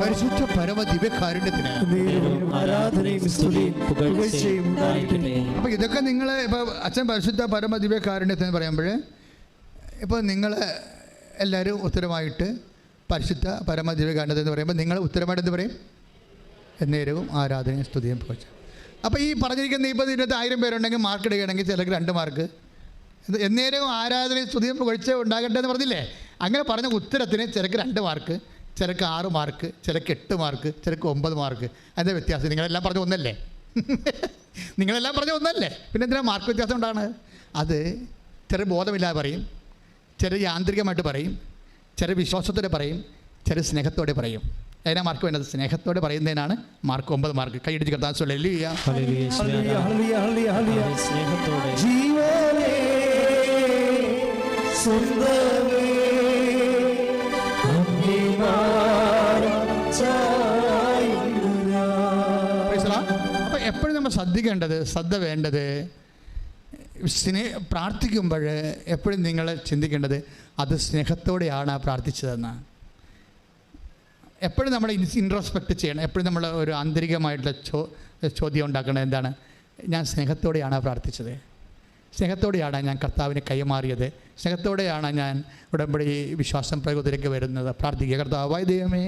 പരിശുദ്ധ പരമ ദിവ്യകാരുണ്യത്തിന് ആരാധനയും സ്തുതിയും പുകഴ്ചയും ഉണ്ടായിരിക്കട്ടെ. അപ്പോൾ ഇതൊക്കെ നിങ്ങൾ ഇപ്പോൾ അച്ഛൻ പരിശുദ്ധ പരമ ദിവ്യകാരുണ്യത്തിന് പറയുമ്പോൾ ഇപ്പോൾ നിങ്ങൾ എല്ലാവരും ഉത്തരമായിട്ട് പരിശുദ്ധ പരമ ദിവ്യകാരുണ്യത്തിന് എന്ന് പറയുമ്പോൾ നിങ്ങൾ ഉത്തരമായിട്ട് എന്ത് പറയും? എന്നേരവും ആരാധനയും സ്തുതിയും പുകഴ്ച. അപ്പോൾ ഈ പറഞ്ഞിരിക്കുന്ന 20-1000 പേരുണ്ടെങ്കിൽ മാർക്ക് ഇടുകയാണെങ്കിൽ ചിലർക്ക് 2 മാർക്ക്. എന്നേരവും ആരാധനയും സ്തുതിയും പുകഴ്ച ഉണ്ടാകട്ടെ എന്ന് പറഞ്ഞില്ലേ? അങ്ങനെ പറഞ്ഞ ഉത്തരത്തിന് ചിലർക്ക് 2 മാർക്ക്, ചിലർക്ക് 6 മാർക്ക്, ചിലർക്ക് 8 മാർക്ക്, ചിലർക്ക് 9 മാർക്ക്. അതിൻ്റെ വ്യത്യാസം നിങ്ങളെല്ലാം പറഞ്ഞ ഒന്നല്ലേ? നിങ്ങളെല്ലാം പറഞ്ഞ ഒന്നല്ലേ? പിന്നെ എന്തിനാ മാർക്ക് വ്യത്യാസം ഉണ്ടാണ്? അത് ചില ബോധമില്ലാതെ പറയും, ചില യാന്ത്രികമായിട്ട് പറയും, ചില വിശ്വാസത്തോടെ പറയും, ചില സ്നേഹത്തോടെ പറയും. അതിനാ മാർക്ക് വേണ്ടത്? സ്നേഹത്തോടെ പറയുന്നതിനാണ് മാർക്ക് 9 മാർക്ക്. കൈയടിച്ച് കർത്താവേ അപ്പോൾ എപ്പോഴും നമ്മൾ ശ്രദ്ധ വേണ്ടത് പ്രാർത്ഥിക്കുമ്പോൾ എപ്പോഴും നിങ്ങൾ ചിന്തിക്കേണ്ടത് അത് സ്നേഹത്തോടെയാണ് പ്രാർത്ഥിച്ചതെന്ന്. എപ്പോഴും നമ്മൾ ഇൻട്രോസ്പെക്റ്റ് ചെയ്യണം. എപ്പോഴും നമ്മൾ ഒരു ആന്തരികമായിട്ടുള്ള ചോദ്യം ഉണ്ടാക്കണം. എന്താണ്? ഞാൻ സ്നേഹത്തോടെയാണ് പ്രാർത്ഥിച്ചത്, സ്നേഹത്തോടെയാണ് ഞാൻ കർത്താവിനെ കൈമാറിയത്, സ്നേഹത്തോടെയാണ് ഞാൻ ഉടമ്പടി വിശ്വാസം പ്രയോഗത്തിലേക്ക് വരുന്നത്. പ്രാർത്ഥിക്കുക. കർത്താവായ ദൈവമേ,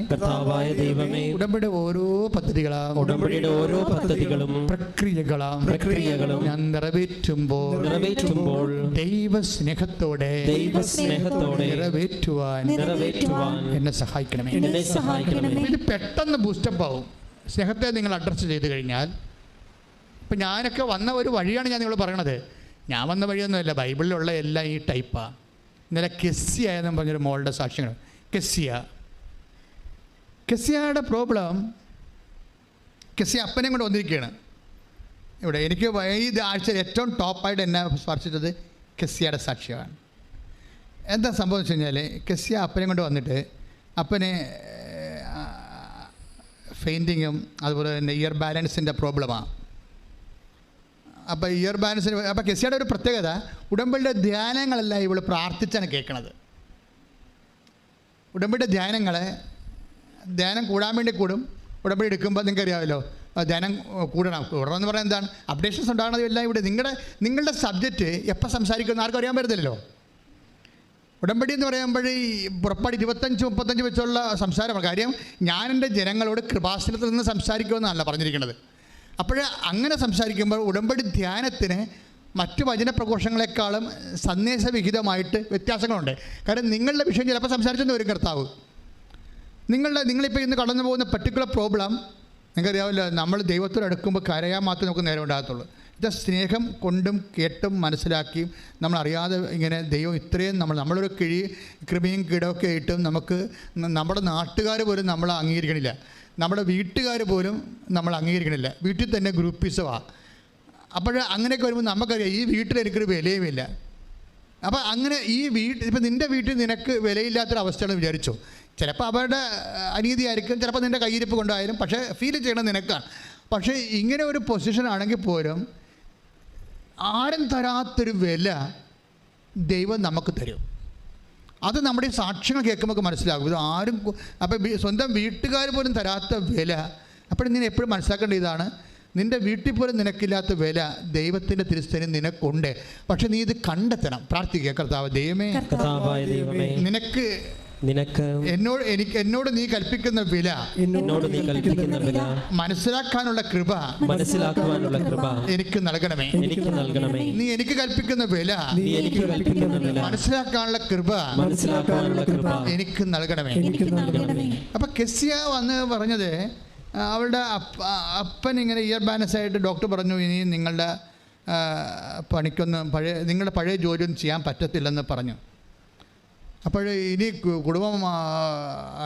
ഉടമ്പടിയുടെ ഓരോ പദ്ധതികളും പ്രക്രിയകളും ഞാൻ നിറവേറ്റുമ്പോൾ ദൈവ സ്നേഹത്തോടെ നിറവേറ്റുവാൻ എന്നെ സഹായിക്കണമേ. ഇത് പെട്ടെന്ന് ബൂസ്റ്റപ്പ് ആവും സ്നേഹത്തെ നിങ്ങൾ അഡ്രസ്സ് ചെയ്ത് കഴിഞ്ഞാൽ. ഇപ്പം ഞാനൊക്കെ വന്ന ഒരു വഴിയാണ് ഞാൻ നിങ്ങൾ പറയണത്. ഞാൻ വന്ന വഴിയൊന്നുമല്ല, ബൈബിളിലുള്ള എല്ലാം ഈ ടൈപ്പാണ്. ഇന്നലെ കെസ്സിയ എന്ന് പറഞ്ഞൊരു മോളുടെ സാക്ഷ്യങ്ങൾ. കെസ്സിയയുടെ പ്രോബ്ലം, കെസ്സിയ അപ്പനെയും കൊണ്ട് വന്നിരിക്കുകയാണ് ഇവിടെ. എനിക്ക് ഈ ആഴ്ചയിൽ ഏറ്റവും ടോപ്പായിട്ട് എന്നെ സ്പർശിച്ചത് കെസ്സിയയുടെ സാക്ഷ്യമാണ്. എന്താ സംഭവം വെച്ച് കഴിഞ്ഞാൽ, കെസ്സിയ അപ്പനെയും കൊണ്ട് വന്നിട്ട് അപ്പനെ ഫെയിൻറ്റിങ്ങും അതുപോലെ തന്നെ ഇയർ ബാലൻസിൻ്റെ പ്രോബ്ലമാണ്. അപ്പോൾ ഇയർ ബാലൻസിന് അപ്പോൾ കെസ്സിയുടെ ഒരു പ്രത്യേകത, ഉടമ്പടിയുടെ ധ്യാനങ്ങളെല്ലാം ഇവൾ പ്രാർത്ഥിച്ചാണ് കേൾക്കണത്. ഉടമ്പടിയുടെ ധ്യാനം കൂടാൻ വേണ്ടി കൂടും. ഉടമ്പടി എടുക്കുമ്പോൾ നിങ്ങൾക്ക് അറിയാമല്ലോ, ധ്യാനം കൂടണമെന്ന് പറയാൻ എന്താണ് അപ്ഡേഷൻസ് ഉണ്ടാകണത് എല്ലാം ഇവിടെ. നിങ്ങളുടെ സബ്ജക്റ്റ് എപ്പോൾ സംസാരിക്കുമെന്ന് ആർക്കും അറിയാൻ പറ്റത്തില്ലല്ലോ. ഉടമ്പടി എന്ന് പറയുമ്പോൾ ഈ പുറപ്പാട് 25-35 വെച്ചുള്ള സംസാരമാണ്. കാര്യം ഞാൻ എൻ്റെ ജനങ്ങളോട് കൃപാസനത്തിൽ നിന്ന് സംസാരിക്കുമെന്നല്ല പറഞ്ഞിരിക്കുന്നത്. അപ്പോൾ അങ്ങനെ സംസാരിക്കുമ്പോൾ ഉടമ്പടി ധ്യാനത്തിന് മറ്റു വചന പ്രഘോഷങ്ങളെക്കാളും സന്ദേശവിഹിതമായിട്ട് വ്യത്യാസങ്ങളുണ്ട്. കാരണം നിങ്ങളുടെ വിഷയം ചിലപ്പോൾ സംസാരിച്ചെന്ന് വരും കർത്താവ്. നിങ്ങളിപ്പോൾ ഇന്ന് കടന്നു പോകുന്ന പർട്ടിക്കുലർ പ്രോബ്ലം നിങ്ങൾക്കറിയാമല്ലോ. നമ്മൾ ദൈവത്തോട് അടുക്കുമ്പോൾ കരയാൻ മാത്രമേ നമുക്ക് നേരം ഉണ്ടാകത്തുള്ളൂ. ഇത് സ്നേഹം കൊണ്ടും കേട്ടും മനസ്സിലാക്കിയും നമ്മളറിയാതെ ഇങ്ങനെ ദൈവം ഇത്രയും നമ്മളൊരു കൃമിയും കീടമൊക്കെ ആയിട്ടും നമുക്ക് നമ്മുടെ നാട്ടുകാർ പോലും നമ്മളെ അംഗീകരിക്കണില്ല, നമ്മുടെ വീട്ടുകാർ പോലും നമ്മൾ അംഗീകരിക്കണില്ല. വീട്ടിൽ തന്നെ ഗ്രൂപ്പിസമാണ്. അപ്പോൾ അങ്ങനെയൊക്കെ വരുമ്പോൾ നമുക്കറിയാം ഈ വീട്ടിൽ എനിക്കൊരു വിലയുമില്ല. അപ്പോൾ അങ്ങനെ ഇപ്പം നിൻ്റെ വീട്ടിൽ നിനക്ക് വിലയില്ലാത്തൊരവസ്ഥയാണ് വിചാരിച്ചോ. ചിലപ്പോൾ അവരുടെ അനീതിയായിരിക്കും, ചിലപ്പോൾ നിൻ്റെ കയ്യിരിപ്പ് കൊണ്ടായാലും, പക്ഷേ ഫീൽ ചെയ്യണം നിനക്കാണ്. പക്ഷേ ഇങ്ങനെ ഒരു പൊസിഷൻ ആണെങ്കിൽ പോലും ആരും തരാത്തൊരു വില ദൈവം നമുക്ക് തരും. അത് നമ്മുടെ ഈ സാക്ഷ്യങ്ങൾ കേൾക്കുമ്പോൾ മനസ്സിലാകും. ഇത് ആരും അപ്പം സ്വന്തം വീട്ടുകാർ പോലും തരാത്ത വില. അപ്പോൾ നീ എപ്പോഴും മനസ്സിലാക്കേണ്ട ഇതാണ്, നിൻ്റെ വീട്ടിൽ പോലും നിനക്കില്ലാത്ത വില ദൈവത്തിൻ്റെ തിരുസ്ഥലം നിനക്കുണ്ട്. പക്ഷെ നീ ഇത് കണ്ടെത്തണം. പ്രാർത്ഥിക്കുക. കർത്താവ് ദൈവമേ, എന്നോട് നീ കൽപ്പിക്കുന്ന വില മനസ്സിലാക്കാനുള്ള കൃപ എനിക്ക് നൽകണമേ. നീ എനിക്ക് കൽപ്പിക്കുന്ന വില മനസ്സിലാക്കാനുള്ള കൃപ എനിക്ക് നൽകണമേ. അപ്പൊ കെസ്സിയ വന്ന് പറഞ്ഞത്, അവളുടെ അപ്പൻ ഇങ്ങനെ ഇയർ ബാലൻസ് ആയിട്ട് ഡോക്ടർ പറഞ്ഞു, ഇനി നിങ്ങളുടെ നിങ്ങളുടെ പഴയ ജോലിയൊന്നും ചെയ്യാൻ പറ്റത്തില്ലെന്ന് പറഞ്ഞു. അപ്പോൾ ഇനി കുടുംബം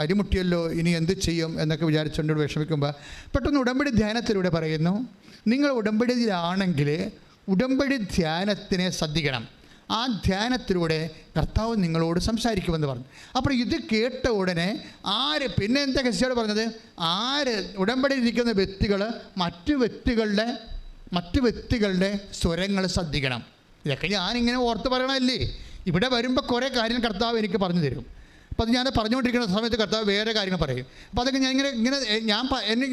അരിമുട്ടിയല്ലോ, ഇനി എന്ത് ചെയ്യും എന്നൊക്കെ വിചാരിച്ചുകൊണ്ട് വിഷമിക്കുമ്പോൾ പെട്ടെന്ന് ഉടമ്പടി ധ്യാനത്തിലൂടെ പറയുന്നു, നിങ്ങൾ ഉടമ്പടിയിലാണെങ്കിൽ ഉടമ്പടി ധ്യാനത്തിനെ ശ്രദ്ധിക്കണം. ആ ധ്യാനത്തിലൂടെ കർത്താവ് നിങ്ങളോട് സംസാരിക്കുമെന്ന് പറഞ്ഞു. അപ്പോൾ ഇത് കേട്ട ഉടനെ പിന്നെ എന്താ കെസ്സിയോട് പറഞ്ഞത്, ഉടമ്പടിയിൽ ഇരിക്കുന്ന വ്യക്തികൾ മറ്റു വ്യക്തികളുടെ സ്വരങ്ങൾ ശ്രദ്ധിക്കണം. ഇതൊക്കെ ഞാനിങ്ങനെ ഓർത്ത് പറയണമല്ലേ. ഇവിടെ വരുമ്പോൾ കുറേ കാര്യം കർത്താവ് എനിക്ക് പറഞ്ഞു തരും. അപ്പോൾ അത് ഞാൻ പറഞ്ഞുകൊണ്ടിരിക്കുന്ന സമയത്ത് കർത്താവ് വേറെ കാര്യങ്ങൾ പറയും. അപ്പോൾ അതൊക്കെ ഞാൻ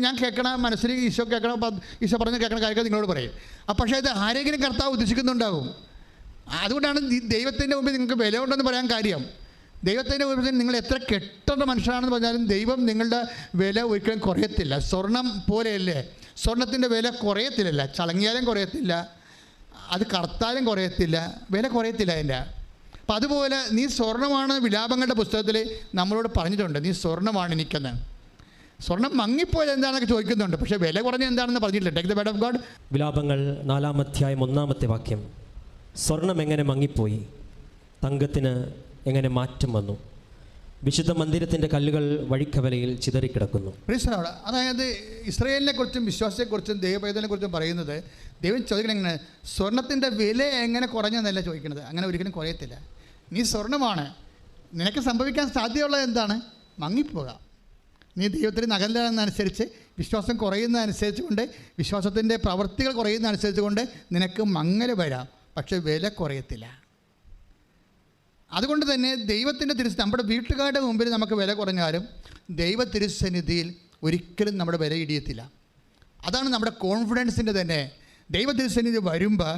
ഞാൻ കേൾക്കണ മനസ്സിൽ ഈശോ കേൾക്കണം, ഈശോ പറഞ്ഞ് കേൾക്കണ കാര്യങ്ങൾ നിങ്ങളോട് പറയും. പക്ഷേ ഇത് ആരെങ്കിലും കർത്താവ് ഉദ്ദേശിക്കുന്നുണ്ടാവും. അതുകൊണ്ടാണ് ദൈവത്തിൻ്റെ മുമ്പിൽ നിങ്ങൾക്ക് വില ഉണ്ടെന്ന് പറയാൻ കാര്യം. ദൈവത്തിൻ്റെ മുമ്പിൽ നിങ്ങൾ എത്ര കെട്ടേണ്ട മനുഷ്യനാണെന്ന് പറഞ്ഞാലും ദൈവം നിങ്ങളുടെ വില ഒരിക്കലും കുറയത്തില്ല. സ്വർണം പോലെയല്ലേ, സ്വർണത്തിൻ്റെ വില കുറയത്തില്ല, ചളങ്ങിയാലും കുറയത്തില്ല, അത് കറുത്താലും കുറയത്തില്ല, വില കുറയത്തില്ല അതിൻ്റെ. അപ്പം അതുപോലെ നീ സ്വർണ്ണമാണ് വിലാപങ്ങളുടെ പുസ്തകത്തിൽ നമ്മളോട് പറഞ്ഞിട്ടുണ്ട്, നീ സ്വർണ്ണമാണ് എനിക്കെന്ന്. സ്വർണം മങ്ങിപ്പോയത് എന്താണെന്നൊക്കെ ചോദിക്കുന്നുണ്ട്, പക്ഷേ വില കുറഞ്ഞ എന്താണെന്ന് പറഞ്ഞിട്ടില്ല. Take the word of God. വിലാപങ്ങൾ 4-ാം അധ്യായം 1-ാമത്തെ വാക്യം. സ്വർണം എങ്ങനെ മങ്ങിപ്പോയി, തങ്കത്തിന് എങ്ങനെ മാറ്റം വന്നു, വിശുദ്ധ മന്ദിരത്തിൻ്റെ കല്ലുകൾ വഴിക്കവലയിൽ ചിതറിക്കിടക്കുന്നു. അതായത് ഇസ്രായേലിനെ കുറിച്ചും വിശ്വാസത്തെക്കുറിച്ചും ദൈവപൈതലിനെക്കുറിച്ചും പറയുന്നത് ദൈവം ചോദിക്കണം എങ്ങനെ, സ്വർണത്തിൻ്റെ വില എങ്ങനെ കുറഞ്ഞെന്നല്ല ചോദിക്കുന്നത്. അങ്ങനെ ഒരിക്കലും കുറയത്തില്ല. നീ സ്വർണ്ണമാണ്, നിനക്ക് സംഭവിക്കാൻ സാധ്യതയുള്ളത് എന്താണ്? മങ്ങിപ്പോകാം. നീ ദൈവത്തിന് നകലുന്നതനുസരിച്ച്, വിശ്വാസം കുറയുന്നതനുസരിച്ച് കൊണ്ട്, വിശ്വാസത്തിൻ്റെ പ്രവൃത്തികൾ കുറയുന്നതനുസരിച്ച് കൊണ്ട് നിനക്ക് മങ്ങൽ വരാം, പക്ഷേ വില കുറയത്തില്ല. അതുകൊണ്ട് തന്നെ ദൈവത്തിൻ്റെ നമ്മുടെ വീട്ടുകാരുടെ മുമ്പിൽ നമുക്ക് വില കുറഞ്ഞാലും ദൈവ തിരുസന്നിധിയിൽ ഒരിക്കലും നമ്മുടെ വില ഇടിയത്തില്ല. അതാണ് നമ്മുടെ കോൺഫിഡൻസിൻ്റെ തന്നെ. ദൈവ തിരുസന്നിധി വരുമ്പോൾ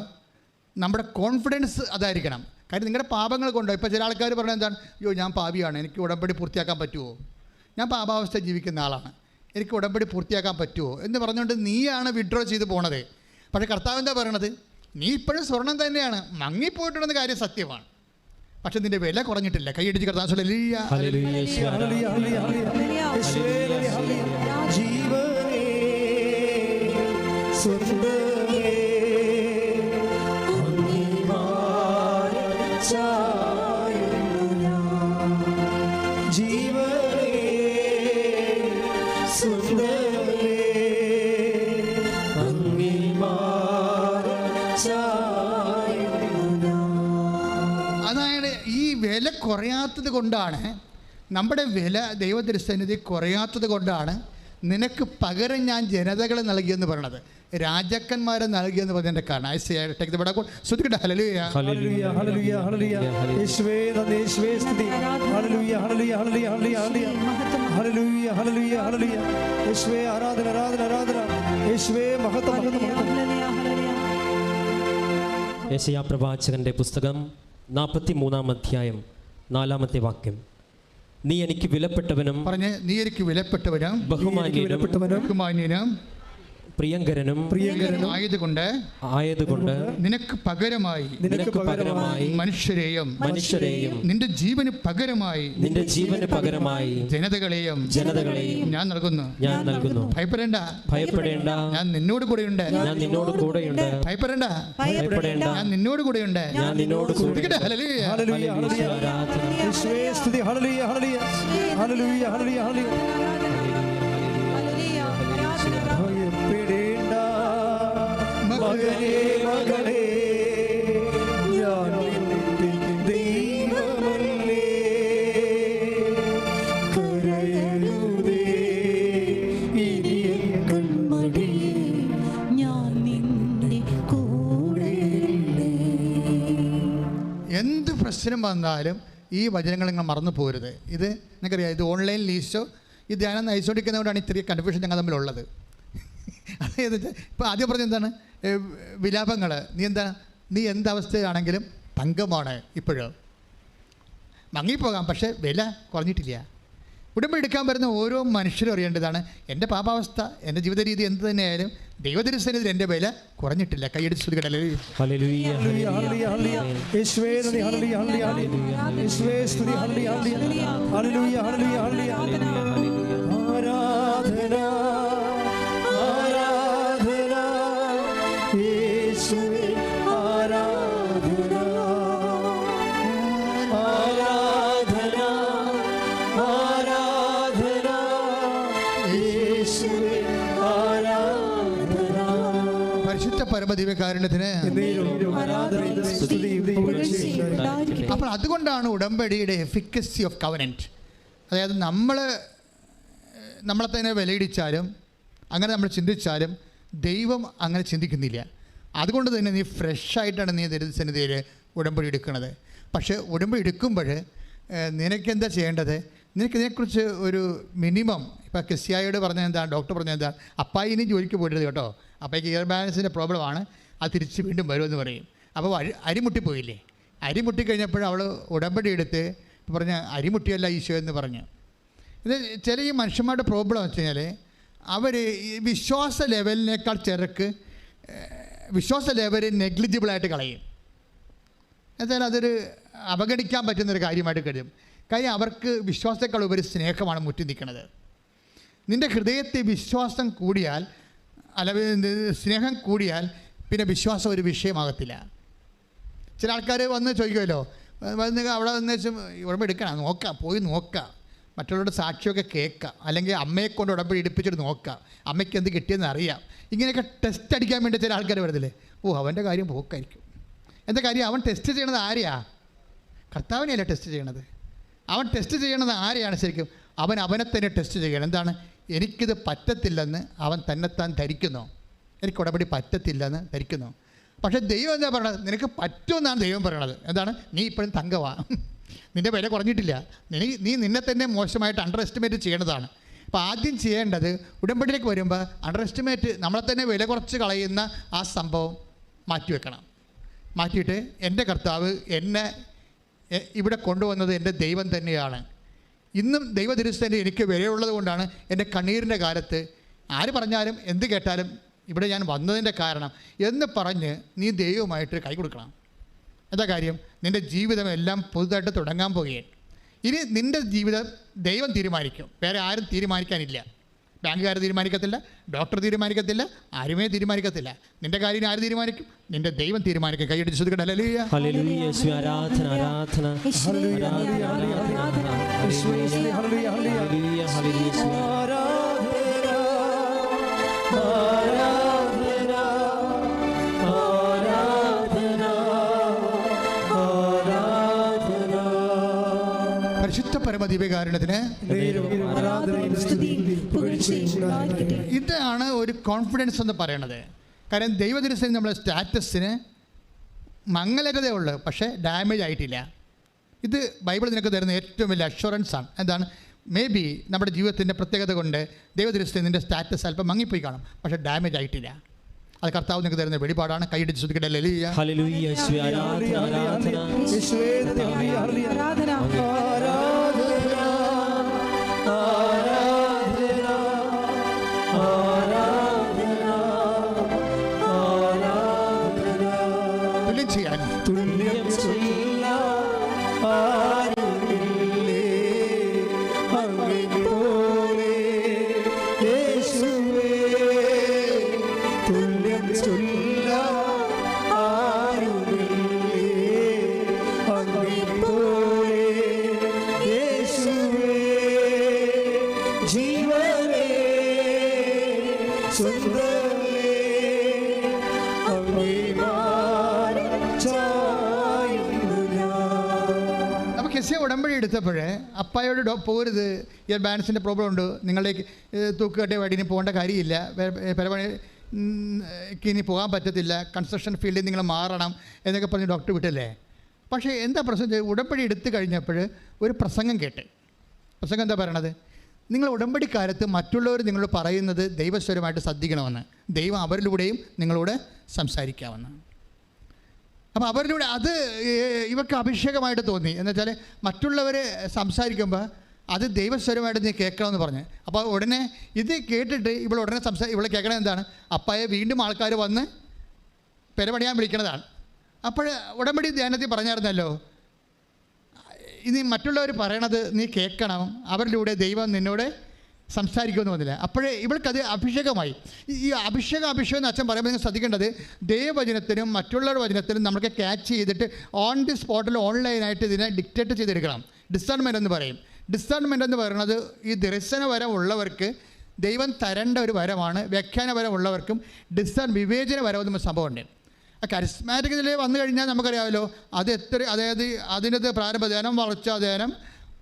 നമ്മുടെ കോൺഫിഡൻസ് അതായിരിക്കണം. കാര്യം നിങ്ങളുടെ പാപങ്ങൾ കൊണ്ടോ, ഇപ്പോൾ ചില ആൾക്കാർ പറഞ്ഞാൽ എന്താണ്, അയ്യോ ഞാൻ പാപിയാണ്, എനിക്ക് ഉടമ്പടി പൂർത്തിയാക്കാൻ പറ്റുമോ, ഞാൻ പാപാവസ്ഥ ജീവിക്കുന്ന ആളാണ്, എനിക്ക് ഉടമ്പടി പൂർത്തിയാക്കാൻ പറ്റുമോ എന്ന് പറഞ്ഞുകൊണ്ട് നീയാണ് വിഡ്രോ ചെയ്ത് പോണത്. പക്ഷേ കർത്താവ് എന്താ പറയണത്, നീ ഇപ്പോഴും സ്വർണം തന്നെയാണ്, മങ്ങിപ്പോയിട്ടുണ്ടെന്ന കാര്യം സത്യമാണ്, പക്ഷെ നിന്റെ വില കുറഞ്ഞിട്ടില്ല. കൈയടിച്ച് കർത്താവ് വില കുറയാത്തത് കൊണ്ടാണ്, നമ്മുടെ വില ദൈവത്തിരുസന്നിധി കുറയാത്തത് കൊണ്ടാണ് നിനക്ക് പകരം ഞാൻ ജനതകളെ നൽകിയെന്ന് പറയണത്, രാജാക്കന്മാരെ നൽകിയെന്ന് പറഞ്ഞതിൻ്റെ കാരണം. ശ്രദ്ധിക്കട്ടെ. ഹല്ലേലൂയ, ഹല്ലേലൂയ, ഹല്ലേലൂയ, ഹല്ലേലൂയ. യേശുവേ നന്ദി, യേശുവേ സ്തുതി. ഹല്ലേലൂയ, ഹല്ലേലൂയ, ഹല്ലേലൂയ, ഹല്ലേലൂയ, ഹല്ലേലൂയ, ഹല്ലേലൂയ, ഹല്ലേലൂയ. യേശുവേ ആരാധന, ആരാധന, ആരാധന. യേശുവേ മഹത്വം, മഹത്വം. യെശയ്യാ പ്രവാചകന്റെ പുസ്തകം 43-ാം അധ്യായം 4-ാമത്തെ വാക്യം. നീ എനിക്ക് വിലപ്പെട്ടവനും, പറഞ്ഞ് നീ എനിക്ക് വിലപ്പെട്ടവനും ബഹുമാന്യനും പ്രിയങ്കരനും ആയതുകൊണ്ട് നിനക്ക് പകരമായി മനുഷ്യരെയും നിന്റെ ജീവന് പകരമായി ജനതകളെയും ഞാൻ നൽകുന്നു. ഭയപ്പെടേണ്ട, ഞാൻ നിന്നോട് കൂടെയുണ്ട്. ഭയപ്പെടേണ്ട, ഞാൻ നിന്നോട് കൂടെയുണ്ട്. ഹല്ലേലൂയ, ഹല്ലേലൂയ, സ്തുതി. ഹല്ലേലൂയ, ഹല്ലേലൂയ, ഹല്ലേലൂയ, ഹല്ലേലൂയ. മകനേ, മകനേ, ഞാൻ നിന്റെ ദൈവമല്ലേ, കരയരുതേ ഇനി എൻ കൺമണിയേ, ഞാൻ നിന്റെ കൂടെയില്ലേ. എന്ത് പ്രശ്നം വന്നാലും ഈ വചനങ്ങൾ നിങ്ങൾ മറന്നു പോരുത്. ഇത് നിങ്ങൾക്കറിയാം, ഇത് ഓൺലൈനിൽ ഈശോ ഈ ധ്യാനം നയിച്ചുകൊണ്ടിരിക്കുന്നതുകൊണ്ടാണ് ഇത്തിരി കൺഫ്യൂഷൻ ഞങ്ങൾ തമ്മിലുള്ളത്. അതായത് ഇപ്പോൾ ആദ്യം പറഞ്ഞ എന്താണ്, വിലാപങ്ങൾ. നീ എന്തവസ്ഥയിലാണെങ്കിലും തങ്കമാണ്. ഇപ്പോഴും മങ്ങിപ്പോകാം, പക്ഷേ വില കുറഞ്ഞിട്ടില്ല. ഉടമ്പടി എടുക്കാൻ വരുന്ന ഓരോ മനുഷ്യരും അറിയേണ്ടതാണ്, എൻ്റെ പാപാവസ്ഥ, എൻ്റെ ജീവിത രീതി എന്ത് തന്നെയായാലും ദൈവത്തിരുസന്നിധിയിൽ എൻ്റെ വില കുറഞ്ഞിട്ടില്ല. കൈയടിച്ച് സ്തുതിക്കട്ടെ. പരിശുദ്ധ പരമദിവ്യകാരുണ്യത്തിന്. അപ്പോൾ അതുകൊണ്ടാണ് ഉടമ്പടിയുടെ എഫിക്കസി ഓഫ് കവനന്റ്. അതായത് നമ്മളെ തന്നെ വിലയിടിച്ചാലും അങ്ങനെ നമ്മൾ ചിന്തിച്ചാലും ദൈവം അങ്ങനെ ചിന്തിക്കുന്നില്ല. അതുകൊണ്ട് തന്നെ നീ ഫ്രഷായിട്ടാണ് നീ ദൈവസന്നിധിയിൽ ഉടമ്പടി എടുക്കുന്നത്. പക്ഷേ ഉടമ്പടി എടുക്കുമ്പോൾ നിനക്കെന്താ ചെയ്യേണ്ടത്, നിനക്കിതിനെക്കുറിച്ച് ഒരു മിനിമം, ഇപ്പോൾ ക്രിസ്ത്യായോട് പറഞ്ഞത് എന്താണ്, ഡോക്ടർ പറഞ്ഞത് എന്താണ്, അപ്പായി ഇനി ജോലിക്ക് പോയിട്ട് കേട്ടോ, അപ്പായിക്ക് ഇയർ ബാലൻസിൻ്റെ പ്രോബ്ലമാണ്, അത് തിരിച്ച് വീണ്ടും വരുമെന്ന് പറയും. അപ്പോൾ അരിമുട്ടിപ്പോയില്ലേ, അരിമുട്ടിക്കഴിഞ്ഞപ്പോൾ അവൾ ഉടമ്പടി എടുത്ത് പറഞ്ഞ അരിമുട്ടിയല്ല ഈശോ എന്ന് പറഞ്ഞു. ഇത് ചില ഈ മനുഷ്യന്മാരുടെ പ്രോബ്ലം എന്ന് വെച്ച് കഴിഞ്ഞാൽ അവർ ഈ വിശ്വാസ ലെവലിനേക്കാൾ വിശ്വാസ ലെവൽ നെഗ്ലിജിബിളായിട്ട് കളയും. എന്നാൽ അതൊരു അവഗണിക്കാൻ പറ്റുന്നൊരു കാര്യമായിട്ട് കരുതും. കാര്യം അവർക്ക് വിശ്വാസത്തെക്കാൾ ഉപരി സ്നേഹമാണ് മുറ്റി നിൽക്കുന്നത്. നിൻ്റെ ഹൃദയത്തിൽ വിശ്വാസം കൂടിയാൽ, സ്നേഹം കൂടിയാൽ പിന്നെ വിശ്വാസം ഒരു വിഷയമാകത്തില്ല. ചില ആൾക്കാർ വന്ന് ചോദിക്കുമല്ലോ, വന്ന് അവിടെ വന്ന് ഉടമ്പടി എടുക്കണം, പോയി നോക്കാം, മറ്റുള്ളവരുടെ സാക്ഷിയൊക്കെ കേൾക്കാം, അല്ലെങ്കിൽ അമ്മയെ കൊണ്ട് ഉടമ്പടി എടുപ്പിച്ചിട്ട് നോക്കാം, അമ്മയ്ക്ക് എന്ത് കിട്ടിയെന്ന് അറിയാം. ഇങ്ങനെയൊക്കെ ടെസ്റ്റ് അടിക്കാൻ വേണ്ടി ചില ആൾക്കാർ വരുന്നില്ലേ, അവൻ്റെ കാര്യം പോക്കായിരിക്കും. എന്താ കാര്യം, അവൻ ടെസ്റ്റ് ചെയ്യണത് ആരെയാ? കർത്താവിനെയല്ല ടെസ്റ്റ് ചെയ്യണത്. അവൻ ടെസ്റ്റ് ചെയ്യണത് ആരെയാണ് ശരിക്കും? അവനെ തന്നെ ടെസ്റ്റ് ചെയ്യണം. എന്താണ്? എനിക്കിത് പറ്റത്തില്ലെന്ന് അവൻ തന്നെത്താൻ ധരിക്കുന്നു. എനിക്ക് ഉടമ്പടി പറ്റത്തില്ലെന്ന് ധരിക്കുന്നു. പക്ഷേ ദൈവം എന്താ പറയണത്? നിനക്ക് പറ്റുമെന്നാണ് ദൈവം പറയണത്. എന്താണ്? നീ ഇപ്പോഴും തങ്കവാ, നിൻ്റെ വില കുറഞ്ഞിട്ടില്ല, നീ നിന്നെ തന്നെ മോശമായിട്ട് അണ്ടർ എസ്റ്റിമേറ്റ് ചെയ്യേണ്ടതാണ്. അപ്പോൾ ആദ്യം ചെയ്യേണ്ടത്, ഉടമ്പടിയിലേക്ക് വരുമ്പോൾ അണ്ടർ എസ്റ്റിമേറ്റ്, നമ്മളെ തന്നെ വില കുറച്ച് കളയുന്ന ആ സംഭവം മാറ്റിവെക്കണം. മാറ്റിയിട്ട് എൻ്റെ കർത്താവ് എന്നെ ഇവിടെ കൊണ്ടുവന്നത് എൻ്റെ ദൈവം തന്നെയാണ്, ഇന്നും ദൈവ തിരുസന്നിധിയിൽ എനിക്ക് വിലയുള്ളത് കൊണ്ടാണ് എൻ്റെ കണ്ണീരിൻ്റെ കാലത്ത് ആര് പറഞ്ഞാലും എന്ത് കേട്ടാലും ഇവിടെ ഞാൻ വന്നതിൻ്റെ കാരണം എന്ന് പറഞ്ഞ് നീ ദൈവമായിട്ട് കൈ കൊടുക്കണം. എന്താ കാര്യം? നിൻ്റെ ജീവിതം എല്ലാം പുതുതായിട്ട് തുടങ്ങാൻ പോകുകയാണ്. ഇനി നിൻ്റെ ജീവിതം ദൈവം തീരുമാനിക്കും, വേറെ ആരും തീരുമാനിക്കാനില്ല. ബാങ്കുകാർ തീരുമാനിക്കത്തില്ല, ഡോക്ടർ തീരുമാനിക്കത്തില്ല, ആരുമേ തീരുമാനിക്കത്തില്ല. നിൻ്റെ കാര്യം ആര് തീരുമാനിക്കും? നിൻ്റെ ദൈവം തീരുമാനിക്കും. കൈയടിച്ച് ശ്രദ്ധിക്കട്ടെ. ഹല്ലേലൂയ, ഹല്ലേലൂയ, യേശുവേ ആരാധന, ആരാധന, ഹല്ലേലൂയ, ഹല്ലേലൂയ, യേശുവേ ഹല്ലേലൂയ, ഹല്ലേലൂയ, ഹല്ലേലൂയ, പരിശുദ്ധ പരമദിവ്യകാരുണ്യത്തിന് ഇതാണ് ഒരു കോൺഫിഡൻസ് എന്ന് പറയുന്നത്. കാരണം ദൈവദിവസം നമ്മുടെ സ്റ്റാറ്റസിന് മങ്ങലേറ്റതേ ഉള്ളൂ, പക്ഷേ ഡാമേജ് ആയിട്ടില്ല. ഇത് ബൈബിൾ നിനക്ക് തരുന്ന ഏറ്റവും വലിയ അഷ്വറൻസാണ്. എന്താണ്? മേ ബി നമ്മുടെ ജീവിതത്തിൻ്റെ പ്രത്യേകത കൊണ്ട് ദൈവദിവസത്തിൽ നിൻ്റെ സ്റ്റാറ്റസ് അല്പം മങ്ങിപ്പോയി കാണും, പക്ഷേ ഡാമേജ് ആയിട്ടില്ല. അത് കർത്താവ് നിങ്ങൾക്ക് തരുന്ന വെളിപാടാണ്. കൈയടിച്ച് ശ്രദ്ധിക്കട്ടെ. ഹല്ലേലൂയ, ഹല്ലേലൂയ, യേശുവേ ആരാധന, ആരാധന, യേശുവേ ആരാധന, ഉടമ്പടി എടുത്തപ്പോൾ അപ്പായോട് പോരുത്, ഇയർ ബാലൻസിൻ്റെ പ്രോബ്ലം ഉണ്ട്, നിങ്ങളിലേക്ക് തൂക്കുകെട്ടിയ വഴിന് പോകേണ്ട കാര്യമില്ല, പരപണിക്ക് ഇനി പോകാൻ പറ്റത്തില്ല, കൺസ്ട്രക്ഷൻ ഫീൽഡിൽ നിങ്ങൾ മാറണം എന്നൊക്കെ പറഞ്ഞ് ഡോക്ടർ വിട്ടല്ലേ. പക്ഷേ എന്താ പ്രശ്നം? ഉടമ്പടി എടുത്തു കഴിഞ്ഞപ്പോൾ ഒരു പ്രസംഗം കേട്ട്. പ്രസംഗം എന്താ പറയണത്? നിങ്ങൾ ഉടമ്പടിക്കാലത്ത് മറ്റുള്ളവർ നിങ്ങളോട് പറയുന്നത് ദൈവസ്വരമായിട്ട് ശ്രദ്ധിക്കണമെന്ന്, ദൈവം അവരിലൂടെയും നിങ്ങളോട് സംസാരിക്കാമെന്ന്. അപ്പോൾ അവരിലൂടെ അത് ഇവർക്ക് അഭിഷേകമായിട്ട് തോന്നി. എന്നുവെച്ചാൽ മറ്റുള്ളവർ സംസാരിക്കുമ്പോൾ അത് ദൈവസ്വരമായിട്ട് നീ കേൾക്കണമെന്ന് പറഞ്ഞ്. അപ്പോൾ ഉടനെ ഇത് കേട്ടിട്ട് ഇവളെ ഇവളെ കേൾക്കണത് എന്താണ്? അപ്പായെ വീണ്ടും ആൾക്കാർ വന്ന് പെരപണിയാൻ വിളിക്കണതാണ്. അപ്പോൾ ഉടമ്പടി ധ്യാനത്തിൽ പറഞ്ഞായിരുന്നല്ലോ, ഇനി മറ്റുള്ളവർ പറയണത് നീ കേൾക്കണം, അവരിലൂടെ ദൈവം നിന്നോട് സംസാരിക്കുമെന്ന് വന്നില്ല. അപ്പോഴേ ഇവൾക്കത് അഭിഷേകമായി. ഈ അഭിഷേകം എന്ന് അച്ഛൻ പറയുമ്പോൾ നിങ്ങൾ ശ്രദ്ധിക്കേണ്ടത്, ദൈവവചനത്തിനും മറ്റുള്ളവരുടെ വചനത്തിനും നമുക്ക് ക്യാച്ച് ചെയ്തിട്ട് ഓൺ ദി സ്പോട്ടിൽ ഓൺലൈനായിട്ട് ഇതിനെ ഡിക്റ്റേറ്റ് ചെയ്തെടുക്കണം. ഡിസേൺമെൻ്റ് എന്ന് പറയും. ഡിസേൺമെൻ്റ് എന്ന് പറയുന്നത് ഈ ദർശന വരം ഉള്ളവർക്ക് ദൈവം തരേണ്ട ഒരു വരമാണ്. വ്യാഖ്യാന വരം ഉള്ളവർക്കും വിവേചന വരം എന്ന സംഭവമുണ്ട്. ആ കരിസ്മാറ്റിക്കിൽ വന്നു കഴിഞ്ഞാൽ നമുക്കറിയാമല്ലോ, അതായത് അതിനകത്ത് പ്രാരംഭ ധ്യാനം, വളർച്ചാ ധ്യാനം,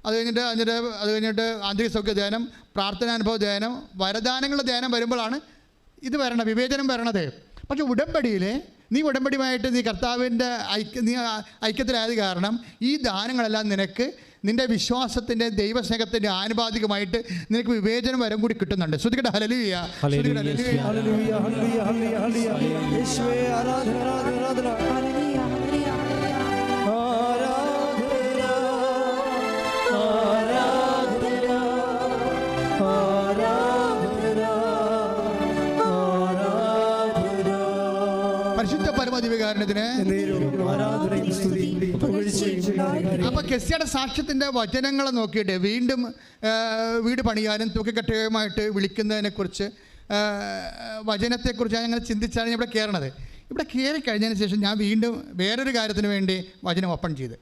അത് കഴിഞ്ഞിട്ട് ആന്തരിക സൗഖ്യ ധ്യാനം, പ്രാർത്ഥനാനുഭവ ധ്യാനം, വരദാനങ്ങളുടെ ധ്യാനം വരുമ്പോഴാണ് ഇത് വരണം, വിവേചനം വരണത്. പക്ഷെ ഉടമ്പടിയിൽ നീ ഉടമ്പടിയുമായിട്ട് നീ കർത്താവിൻ്റെ ഐക്യത്തിലായത് കാരണം ഈ ദാനങ്ങളെല്ലാം നിനക്ക് നിൻ്റെ വിശ്വാസത്തിൻ്റെ ദൈവസ്നേഹത്തിൻ്റെ ആനുപാതികമായിട്ട് നിനക്ക് വിവേചനം വരം കൂടി കിട്ടുന്നുണ്ട്. ശ്രുതികട്ടെ ഹല്ലേലൂയ. ഹല്ലേലൂയ. ഹല്ലേലൂയ ഹല്ലേലൂയ ഹല്ലേലൂയ ഹല്ലേലൂയ യേശുവേ ആരാധന ആരാധന ഹല്ലേലൂയ ഹല്ലേലൂയ പരിശുദ്ധ പരമദിവ്യകാരുണ്യത്തിന്. അപ്പൊ കെസ്യയുടെ സാക്ഷ്യത്തിന്റെ വചനങ്ങളെ നോക്കിയിട്ട് വീണ്ടും വീട് പണിയാനും തൂക്കക്കട്ടയുമായിട്ട് വിളിക്കുന്നതിനെക്കുറിച്ച് വചനത്തെക്കുറിച്ച് അങ്ങനെ ചിന്തിച്ചാണ് ഞാൻ ഇവിടെ കയറണത്. ഇവിടെ കയറി കഴിഞ്ഞതിന് ശേഷം ഞാൻ വീണ്ടും വേറൊരു കാര്യത്തിന് വേണ്ടി വചനം ഓപ്പൺ ചെയ്ത്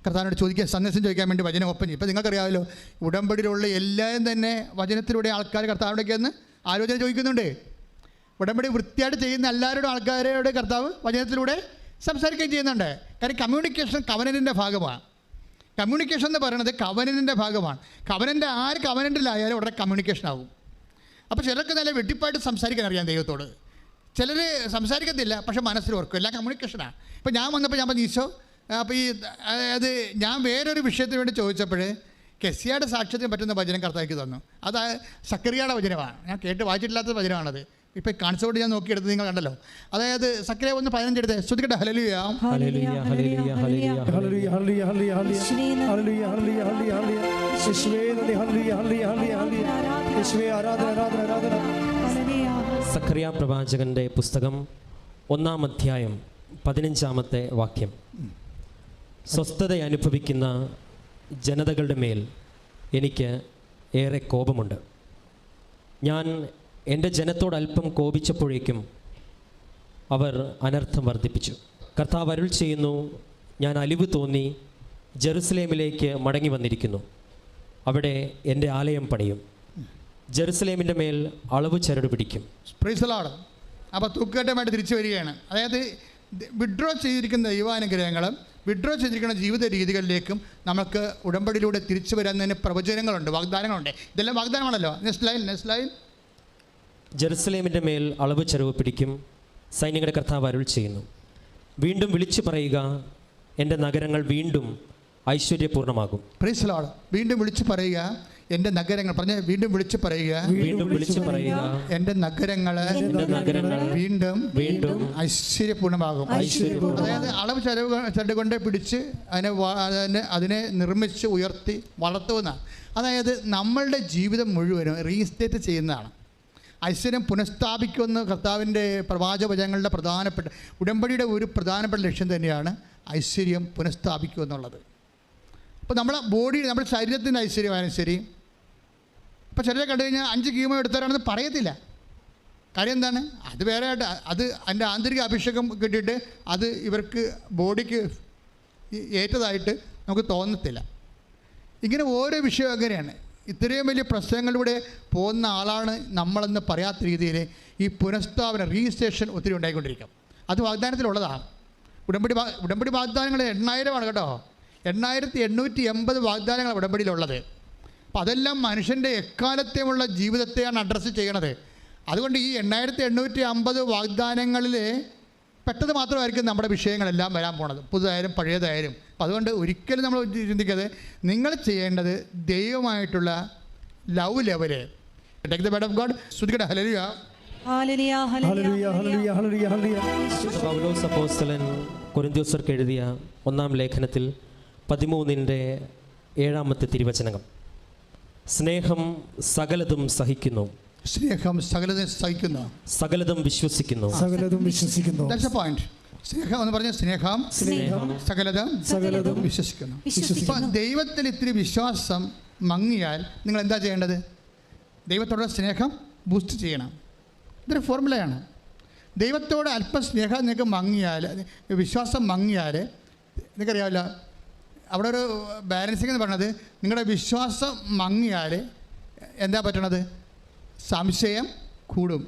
കർത്താവിനോട് ചോദിക്കാൻ, സന്ദേശം ചോദിക്കാൻ വേണ്ടി വചനം ഓപ്പൺ ചെയ്യും. ഇപ്പം നിങ്ങൾക്കറിയാമല്ലോ, ഉടമ്പടിയിലുള്ള എല്ലാവരും തന്നെ വചനത്തിലൂടെ ആൾക്കാർ കർത്താവിനോടൊക്കെ ഒന്ന് ആലോചന ചോദിക്കുന്നുണ്ട്. ഉടമ്പടി വൃത്തിയായിട്ട് ചെയ്യുന്ന എല്ലാവരുടെ ആൾക്കാരോട് കർത്താവ് വചനത്തിലൂടെ സംസാരിക്കുകയും ചെയ്യുന്നുണ്ട്. കാര്യം കമ്മ്യൂണിക്കേഷൻ കവനൻറ്റിൻ്റെ ഭാഗമാണ്. കമ്മ്യൂണിക്കേഷൻ എന്ന് പറയുന്നത് കവനൻറ്റിൻ്റെ ഭാഗമാണ്. ആര് കവനൻറ്റിലായാലും ഉടനെ കമ്മ്യൂണിക്കേഷൻ ആകും. അപ്പോൾ ചിലർക്ക് നല്ല വെട്ടിപ്പായിട്ട് സംസാരിക്കാൻ അറിയാം ദൈവത്തോട്, ചിലർ സംസാരിക്കത്തില്ല, പക്ഷേ മനസ്സിൽ ഓർക്കും. എല്ലാം കമ്മ്യൂണിക്കേഷനാണ്. ഇപ്പോൾ ഞാൻ വന്നപ്പോൾ ഞാൻ പറഞ്ഞു, ഈശോ അപ്പോൾ അത് ഞാൻ വേറൊരു വിഷയത്തിന് വേണ്ടി ചോദിച്ചപ്പോൾ കെസ്യയുടെ സാക്ഷ്യത്തിന് പറ്റുന്ന വചനം കർത്താവിക്ക് തന്നു. അത് സക്കറിയയുടെ വചനമാണ്. ഞാൻ കേട്ട് വായിച്ചിട്ടില്ലാത്ത വചനമാണത്. ഇപ്പോൾ കാണിച്ചുകൊണ്ട് ഞാൻ നോക്കിയെടുത്ത് നിങ്ങൾ കണ്ടല്ലോ. അതായത് സക്കറിയ 1:15 എടുത്ത് ശ്രുതികട്ടെ ഹല്ലേലൂയ ഹല്ലേലൂയ ഹല്ലേലൂയ ഹല്ലേലൂയ ഹല്ലേലൂയ ഹല്ലേലൂയ ഹല്ലേലൂയ ഹല്ലേലൂയ ഹല്ലേലൂയ ഹല്ലേലൂയ യേശുവേ നന്ദി ഹല്ലേലൂയ ഹല്ലേലൂയ ഹല്ലേലൂയ യേശുവേ ആരാധന ആരാധന ആരാധന. സക്കറിയ പ്രവാചകന്റെ പുസ്തകം 1-ാം അധ്യായം 15-ാമത്തെ വാക്യം. സ്വസ്ഥത അനുഭവിക്കുന്ന ജനതകളുടെ മേൽ എനിക്ക് ഏറെ കോപമുണ്ട്. ഞാൻ എൻ്റെ ജനത്തോട് അല്പം കോപിച്ചപ്പോഴേക്കും അവർ അനർത്ഥം വർദ്ധിപ്പിച്ചു. കർത്താവ് അരുൾ ചെയ്യുന്നു, ഞാൻ അലിവ് തോന്നി ജെറുസലേമിലേക്ക് മടങ്ങി വന്നിരിക്കുന്നു. അവിടെ എൻ്റെ ആലയം പണിയും, ജെറുസലേമിൻ്റെ മേൽ അളവ് ചരട് പിടിക്കും. Praise the Lord. അപ്പോൾ തൂക്കുകെട്ടുമായിട്ട് തിരിച്ചു വരികയാണ്. അതായത് വിഡ്രോ ചെയ്തിരിക്കുന്ന ദൈവാനുഗ്രഹങ്ങളും വിഡ്രോ ചെയ്തിരിക്കുന്ന ജീവിത രീതികളിലേക്കും നമുക്ക് ഉടമ്പടിയിലൂടെ തിരിച്ചു വരുന്നതിന് പ്രവചനങ്ങളുണ്ട്, വാഗ്ദാനങ്ങളുണ്ട്. ഇതെല്ലാം വാഗ്ദാനമാണല്ലോ. Next line. ജെറുസലേമിൻ്റെ മേൽ അളവ് ചരവ് പിടിക്കും, സൈന്യങ്ങളുടെ കർത്താവ് അരുൾ ചെയ്യുന്നു. വീണ്ടും വിളിച്ചു പറയുക, എൻ്റെ നഗരങ്ങൾ വീണ്ടും ഐശ്വര്യപൂർണ്ണമാകും. Praise the Lord. വീണ്ടും വിളിച്ചു പറയുക, എൻ്റെ നഗരങ്ങൾ പറഞ്ഞ വീണ്ടും വിളിച്ചു പറയുക, വീണ്ടും വിളിച്ചു പറയുക, എൻ്റെ നഗരങ്ങൾ വീണ്ടും വീണ്ടും ഐശ്വര്യപൂർണ്ണമാകും. അതായത് അളവ് ചരട് കൊണ്ട് പിടിച്ച് അതിനെ നിർമ്മിച്ച് ഉയർത്തി വളർത്തുന്ന, അതായത് നമ്മളുടെ ജീവിതം മുഴുവനും റീസ്റ്റേറ്റ് ചെയ്യുന്നതാണ്. ഐശ്വര്യം പുനഃസ്ഥാപിക്കുമെന്ന് കർത്താവിൻ്റെ പ്രവാചകവചനങ്ങളുടെ പ്രധാനപ്പെട്ട ഉടമ്പടിയുടെ ഒരു പ്രധാനപ്പെട്ട ലക്ഷ്യം തന്നെയാണ് ഐശ്വര്യം പുനഃസ്ഥാപിക്കുക എന്നുള്ളത്. അപ്പോൾ നമ്മളെ ബോഡി, നമ്മുടെ ശരീരത്തിൻ്റെ ഐശ്വര്യമായാലും ശരി, ഇപ്പോൾ ചിലരെ കണ്ടു കഴിഞ്ഞാൽ 5 കീമോ എടുത്തവരാണെന്ന് പറയത്തില്ല. കാര്യം എന്താണ്? അത് വേറെ ആയിട്ട് അത് അതിൻ്റെ ആന്തരിക അഭിഷേകം കിട്ടിയിട്ട് അത് ഇവർക്ക് ബോഡിക്ക് ഏറ്റതായിട്ട് നമുക്ക് തോന്നത്തില്ല. ഇങ്ങനെ ഓരോ വിഷയം അങ്ങനെയാണ്. ഇത്രയും വലിയ പ്രശ്നങ്ങളിലൂടെ പോകുന്ന ആളാണ് നമ്മളെന്ന് പറയാത്ത രീതിയിൽ ഈ പുനഃസ്ഥാപന റീസ്റ്റേഷൻ ഒത്തിരി ഉണ്ടായിക്കൊണ്ടിരിക്കും. അത് വാഗ്ദാനത്തിലുള്ളതാണ്. ഉടമ്പടി വാഗ്ദാനങ്ങൾ 8000 കേട്ടോ. 8880 വാഗ്ദാനങ്ങൾ ഉടമ്പടിയിലുള്ളത്. അപ്പം അതെല്ലാം മനുഷ്യൻ്റെ എക്കാലത്തെയുമുള്ള ജീവിതത്തെയാണ് അഡ്രസ്സ് ചെയ്യണത്. അതുകൊണ്ട് ഈ 8850 വാഗ്ദാനങ്ങളിൽ പെട്ടത് മാത്രമായിരിക്കും നമ്മുടെ വിഷയങ്ങളെല്ലാം വരാൻ പോണത്, പുതുതായാലും പഴയതായാലും. അപ്പം അതുകൊണ്ട് ഒരിക്കലും നമ്മൾ ചിന്തിക്കാതെ നിങ്ങൾ ചെയ്യേണ്ടത് ദൈവമായിട്ടുള്ള love level. Take the word of God. ശ്രുതികട്ടെ ഹല്ലേലൂയ ഹല്ലേലൂയ ഹല്ലേലൂയ ഹല്ലേലൂയ ഹല്ലേലൂയ ഹല്ലേലൂയ. പൗലോസ് അപ്പോസ്തലൻ കൊരിന്ത്യർക്ക് എഴുതിയ 1-ാം ലേഖനത്തിൽ 13-ന്റെ 7-ാമത്തെ സ്നേഹം സകലതും സഹിക്കുന്നു, സ്നേഹം സകലതും സഹിക്കുന്നു, സകലതും വിശ്വസിക്കുന്നു, സകലതും വിശ്വസിക്കുന്നു. That's A point. സ്നേഹം എന്ന് പറഞ്ഞാൽ സ്നേഹം സകലതും വിശ്വസിക്കുന്നു. ഇപ്പം ദൈവത്തിൽ ഇത്തിരി വിശ്വാസം മങ്ങിയാൽ നിങ്ങൾ എന്താ ചെയ്യേണ്ടത്? ദൈവത്തോടുള്ള സ്നേഹം ബൂസ്റ്റ് ചെയ്യണം. ഇതൊരു ഫോർമുലയാണ്. ദൈവത്തോട് അല്പം സ്നേഹം നിങ്ങൾക്ക് മങ്ങിയാൽ, വിശ്വാസം മങ്ങിയാൽ, നിങ്ങൾക്കറിയാമല്ലോ അവിടെ ഒരു ബാലൻസിങ് എന്ന് പറയുന്നത്, നിങ്ങളുടെ വിശ്വാസം മങ്ങിയാൽ എന്താ പറ്റണത്? സംശയം കൂടും.